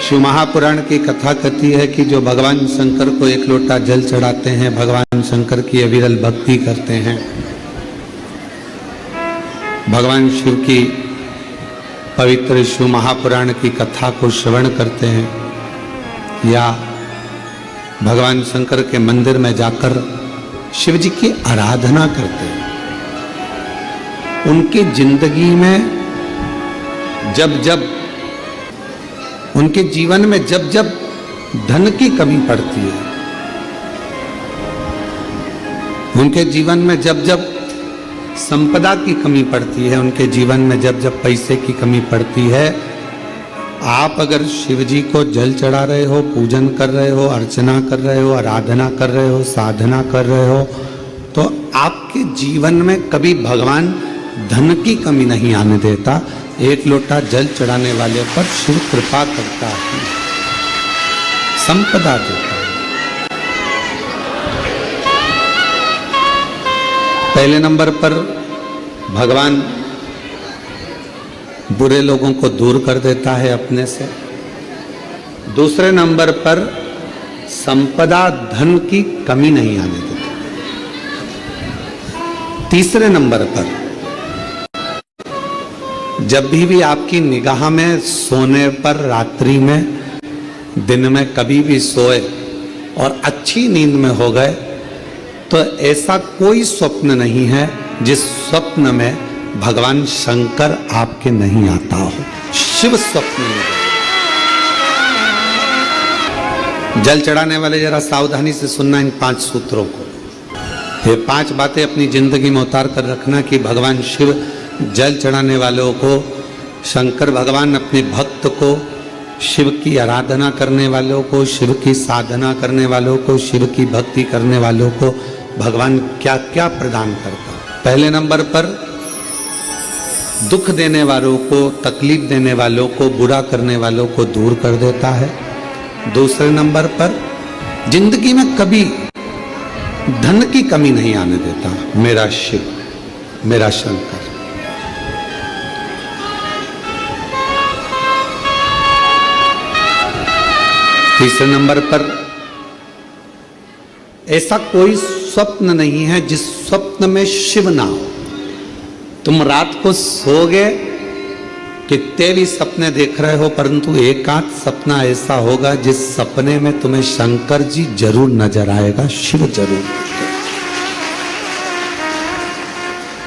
शिव महापुराण की कथा कहती है कि जो भगवान शंकर को एक लोटा जल चढ़ाते हैं, भगवान शंकर की अविरल भक्ति करते हैं, भगवान शिव की पवित्र शिव महापुराण की कथा को श्रवण करते हैं या भगवान शंकर के मंदिर में जाकर शिव जी की आराधना करते हैं, उनकी जिंदगी में उनके जीवन में जब जब धन की कमी पड़ती है, उनके जीवन में जब जब संपदा की कमी पड़ती है, उनके जीवन में जब जब पैसे की कमी पड़ती है, आप अगर शिव जी को जल चढ़ा रहे हो, पूजन कर रहे हो, अर्चना कर रहे हो, आराधना कर रहे हो, साधना कर रहे हो, तो आपके जीवन में कभी भगवान धन की कमी नहीं आने देता। एक लोटा जल चढ़ाने वाले पर शिव कृपा करता है, संपदा देता है। पहले नंबर पर भगवान बुरे लोगों को दूर कर देता है अपने से। दूसरे नंबर पर संपदा धन की कमी नहीं आने देता। तीसरे नंबर पर जब भी आपकी निगाह में सोने पर, रात्रि में, दिन में कभी भी सोए और अच्छी नींद में हो गए तो ऐसा कोई स्वप्न नहीं है जिस स्वप्न में भगवान शंकर आपके नहीं आता हो। शिव स्वप्न में जल चढ़ाने वाले जरा सावधानी से सुनना इन 5 सूत्रों को। ये 5 बातें अपनी जिंदगी में उतार कर रखना कि भगवान शिव जल चढ़ाने वालों को, शंकर भगवान अपने भक्त को, शिव की आराधना करने वालों को, शिव की साधना करने वालों को, शिव की भक्ति करने वालों को भगवान क्या क्या प्रदान करता है। पहले नंबर पर दुख देने वालों को, तकलीफ देने वालों को, बुरा करने वालों को दूर कर देता है। दूसरे नंबर पर जिंदगी में कभी धन की कमी नहीं आने देता मेरा शिव, मेरा शंकर। तीसरे नंबर पर ऐसा कोई स्वप्न नहीं है जिस स्वप्न में शिव ना हो। तुम रात को सोगे, कितने भी सपने देख रहे हो, परंतु एक आध सपना ऐसा होगा जिस सपने में तुम्हें शंकर जी जरूर नजर आएगा, शिव जरूर।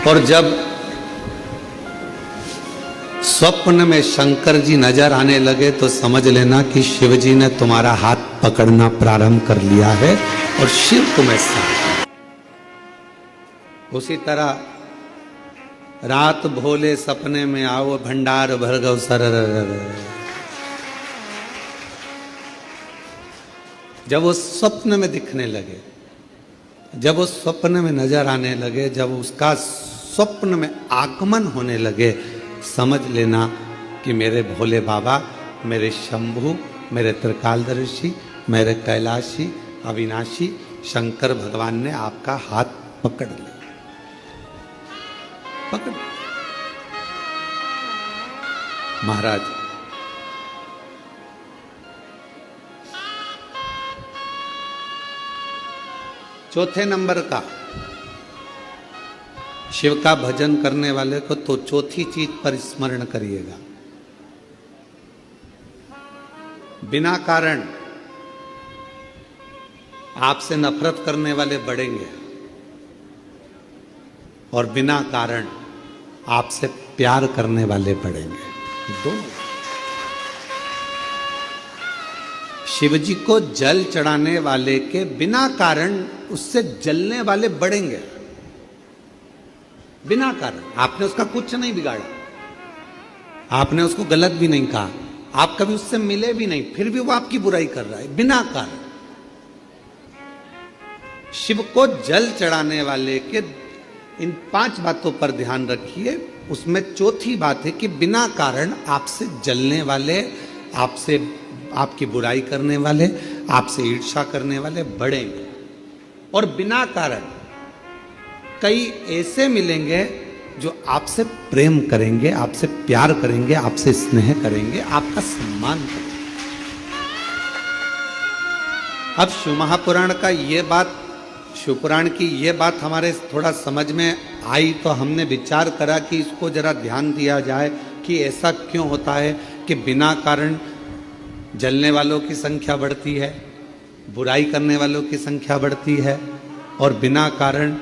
और जब स्वप्न में शंकर जी नजर आने लगे तो समझ लेना कि शिव जी ने तुम्हारा हाथ पकड़ना प्रारंभ कर लिया है और शिव तुम्हें साथ। उसी तरह रात भोले सपने में आओ, भंडार भर गौ सर। जब वो स्वप्न में दिखने लगे, जब वो स्वप्न में नजर आने लगे, जब उसका स्वप्न में आगमन होने लगे, समझ लेना कि मेरे भोले बाबा, मेरे शंभु, मेरे त्रिकालदर्शी, मेरे कैलाशी, अविनाशी शंकर भगवान ने आपका हाथ पकड़ लिया। पकड़ महाराज, चौथे नंबर का शिव का भजन करने वाले को तो चौथी चीज पर स्मरण करिएगा। बिना कारण आपसे नफरत करने वाले बढ़ेंगे और बिना कारण आपसे प्यार करने वाले बढ़ेंगे। दोनों। शिव जी को जल चढ़ाने वाले के बिना कारण उससे जलने वाले बढ़ेंगे। बिना कारण। आपने उसका कुछ नहीं बिगाड़ा, आपने उसको गलत भी नहीं कहा, आप कभी उससे मिले भी नहीं, फिर भी वो आपकी बुराई कर रहा है बिना कारण। शिव को जल चढ़ाने वाले के इन 5 बातों पर ध्यान रखिए। उसमें चौथी बात है कि बिना कारण आपसे जलने वाले, आपसे आपकी बुराई करने वाले, आपसे ईर्ष्या करने वाले बढ़ेंगे। और बिना कारण कई ऐसे मिलेंगे जो आपसे प्रेम करेंगे, आपसे प्यार करेंगे, आपसे स्नेह करेंगे, आपका सम्मान करेंगे। अब शिव महापुराण का ये बात, शिवपुराण की ये बात हमारे थोड़ा समझ में आई तो हमने विचार करा कि इसको जरा ध्यान दिया जाए कि ऐसा क्यों होता है कि बिना कारण जलने वालों की संख्या बढ़ती है, बुराई करने वालों की संख्या बढ़ती है, और बिना कारण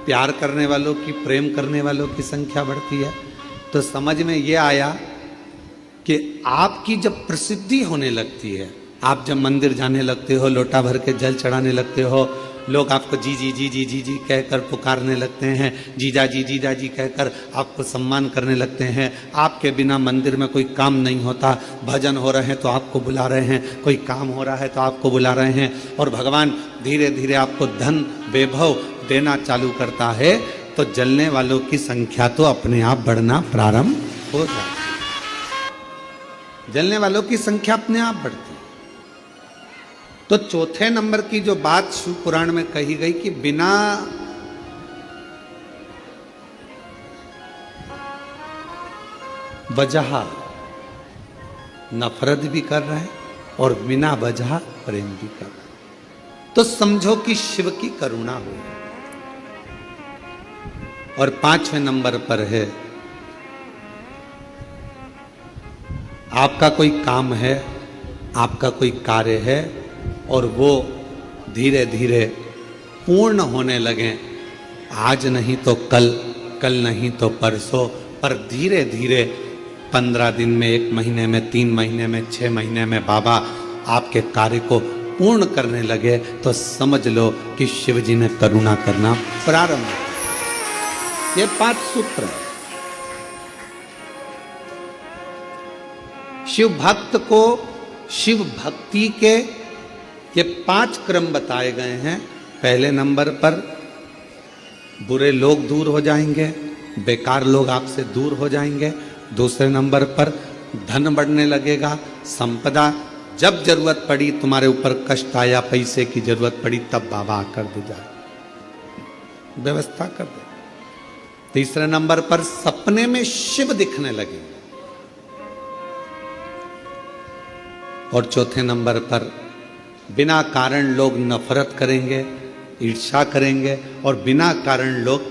प्यार करने वालों की, प्रेम करने वालों की संख्या बढ़ती है। तो समझ में ये आया कि आपकी जब प्रसिद्धि होने लगती है, आप जब मंदिर जाने लगते हो, लोटा भर के जल चढ़ाने लगते हो, लोग आपको जी जी जी जी जी जी कहकर पुकारने लगते हैं, जीजा जी कहकर आपको सम्मान करने लगते हैं। आपके बिना मंदिर में कोई काम नहीं होता, भजन हो रहे हैं तो आपको बुला रहे हैं, कोई काम हो रहा है तो आपको बुला रहे हैं, और भगवान धीरे धीरे आपको धन वैभव देना चालू करता है, तो जलने वालों की संख्या तो अपने आप बढ़ना प्रारंभ हो जाती है। जलने वालों की संख्या अपने आप बढ़ती है। तो चौथे नंबर की जो बात शिव पुराण में कही गई कि बिना वजह नफरत भी कर रहे हैं और बिना वजह प्रेम भी कर रहे हैं, तो समझो कि शिव की करुणा हुई। और 5वें नंबर पर है, आपका कोई काम है, आपका कोई कार्य है और वो धीरे धीरे पूर्ण होने लगे, आज नहीं तो कल, कल नहीं तो परसों, पर धीरे धीरे 15 दिन में, 1 महीने में, 3 महीने में, 6 महीने में बाबा आपके कार्य को पूर्ण करने लगे, तो समझ लो कि शिव जी ने करुणा करना प्रारंभ। ये 5 सूत्र है। शिव भक्त को शिव भक्ति के ये 5 क्रम बताए गए हैं। पहले नंबर पर बुरे लोग दूर हो जाएंगे, बेकार लोग आपसे दूर हो जाएंगे। दूसरे नंबर पर धन बढ़ने लगेगा, संपदा, जब जरूरत पड़ी, तुम्हारे ऊपर कष्ट आया, पैसे की जरूरत पड़ी, तब बाबा आकर दे जाए, व्यवस्था कर दे। तीसरे नंबर पर सपने में शिव दिखने लगेंगे। और चौथे नंबर पर बिना कारण लोग नफरत करेंगे, ईर्ष्या करेंगे, और बिना कारण लोग,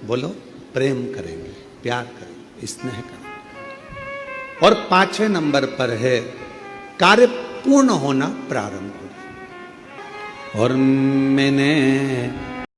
बोलो, प्रेम करेंगे, प्यार करेंगे, स्नेह करेंगे। और 5वें नंबर पर है कार्य पूर्ण होना प्रारंभ हो। और मैंने